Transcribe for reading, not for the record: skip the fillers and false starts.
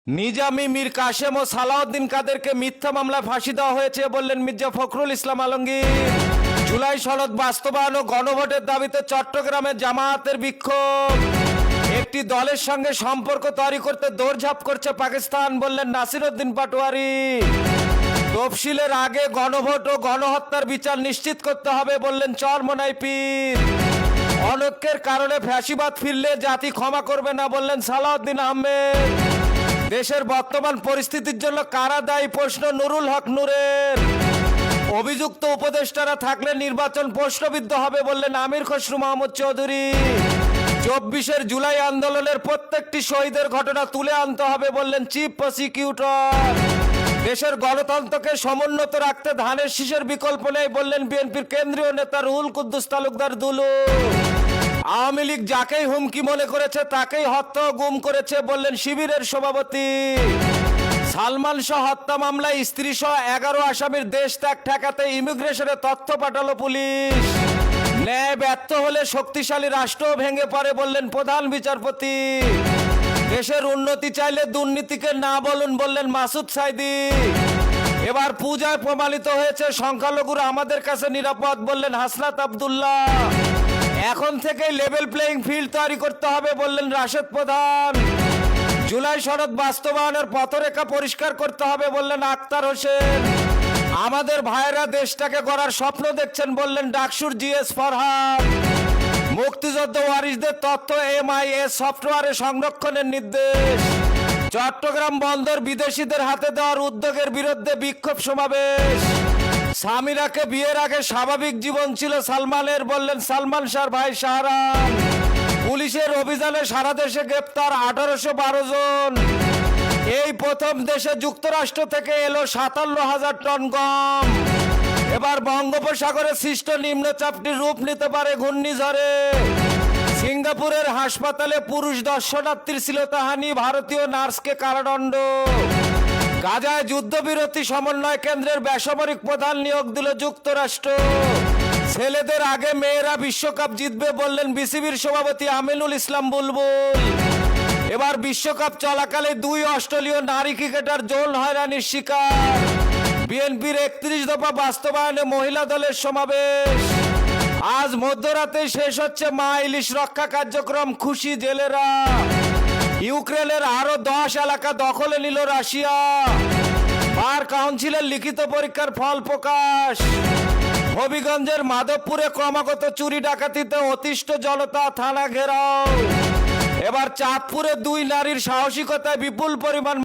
নিজামী, মীর কাসেম ও সালাউদ্দিন কাদেরকে মিথ্যা মামলায় ফাঁসি দেওয়া হয়েছে বললেন মির্জা ফখরুল ইসলাম আলমগীর। জুলাই সনদ বাস্তবায়ন ও গণভোটের দাবিতে চট্টগ্রামে জামায়াতের বিক্ষোভ। একটি দলের সঙ্গে সম্পর্ক তৈরি করতে দৌড়ঝাঁপ করছে পাকিস্তান বললেন নাসিরউদ্দিন পাটোয়ারি। তফসিলের আগে গণভোট ও গণহত্যার বিচার নিশ্চিত করতে হবে বললেন চরমোনাই পীর। অনৈক্যের কারণে ফ্যাসিবাদ ফিরলে জাতি ক্ষমা করবে না বললেন সালাউদ্দিন আহমেদ। দেশের বর্তমান পরিস্থিতির জন্য কারা দায়ী প্রশ্ন নুরুল হক নূরের। অভিযুক্ত উপদেষ্টারা থাকলে নির্বাচন প্রশ্নবিদ্ধ হবে বললেন আমির খসরু মাহমুদ চৌধুরী। 24 জুলাই আন্দোলনের প্রত্যেকটি শহীদের ঘটনা তুলে আনতে হবে বললেন চিফ প্রসিকিউটর। দেশের গণতন্ত্রকে সমুন্নত রাখতে ধানের শীষের বিকল্প নেই বললেন বিএনপির কেন্দ্রীয় নেতা রুহুল কুদ্দুস তালুকদার দুলু। আওয়ামী লীগ যাকেই হুমকি মনে করেছে তাকেই হত্যা ও গুম করেছে বললেন শিবিরের সভাপতি। সালমান শাহ হত্যা মামলায় স্ত্রী সহ 11 আসামির দেশ ত্যাগ ঠেকাতে ইমিগ্রেশনে তথ্য পাঠালো পুলিশ। ন্যায় ব্যর্থ হলে শক্তিশালী রাষ্ট্র ভেঙে পড়ে বললেন প্রধান বিচারপতি। দেশের উন্নতি চাইলে দুর্নীতিকে না বলুন বললেন মাসুদ সাইদি। এবার পূজায় প্রমাণিত হয়েছে সংখ্যালঘুরা আমাদের কাছে নিরাপদ বললেন হাসনাত আব্দুল্লাহ। এখন থেকেই লেভেল প্লেইং ফিল্ড তৈরি করতে হবে বললেন রাশেদ প্রধান। জুলাই সনদ বাস্তবায়নের পথরেখা পরিষ্কার করতে হবে বললেন আক্তার হোসেন। আমাদের ভাইয়েরা দেশটাকে গড়ার স্বপ্ন দেখছেন বললেন ডাকসুর জিএস ফরহাদ। মুক্তিযুদ্ধ ওয়ারিসদের তথ্য MIS সফটওয়্যারে সংরক্ষণের নির্দেশ। চট্টগ্রাম বন্দর বিদেশিদের হাতে দেওয়ার উদ্যোগের বিরুদ্ধে বিক্ষোভ সমাবেশ। সামিরাকে বিয়ের আগে স্বাভাবিক জীবন ছিল সালমানের বললেন সালমান শাহর ভাই শাহরান। পুলিশের অভিযানে সারা দেশে গ্রেপ্তার 1812 জন। এই প্রথম দেশে যুক্তরাষ্ট্র থেকে এলো 57,000 টন গম। এবার বঙ্গোপসাগরে সৃষ্ট নিম্নচাপটি রূপ নিতে পারে ঘূর্ণিঝড়ে। সিঙ্গাপুরের হাসপাতালে পুরুষ দর্শনার্থীর শ্লীলতাহানি, ভারতীয় নার্সকে কারাদণ্ড। গাজায় যুদ্ধবিরতি সমন্বয় কেন্দ্রের বেসামরিক প্রধান নিয়োগ দিল যুক্তরাষ্ট্র। ছেলেদের আগে মেয়েরা বিশ্বকাপ জিতবে বললেন বিসিবির সভাপতি আমিনুল ইসলাম বুলবুল। এবার বিশ্বকাপ চলাকালে 2 অস্ট্রেলীয় নারী ক্রিকেটার যৌন হয়রানির শিকার। বিএনপির 31 দফা বাস্তবায়নে মহিলা দলের সমাবেশ। আজ মধ্যরাতে শেষ হচ্ছে মা ইলিশ রক্ষা কার্যক্রম, খুশি জেলেরা। ইউক্রেনের আরো 10 এলাকা দখলে নিল রাশিয়া। বার কাউন্সিলের লিখিত পরীক্ষার ফল প্রকাশ। হবিগঞ্জের মাধবপুরে ক্রমাগত চুরি ডাকাতিতে অতিষ্ঠ জনতা, থানা ঘেরাও। এবার চাঁদপুরে 2 নারীর সাহসিকতায় বিপুল পরিমাণ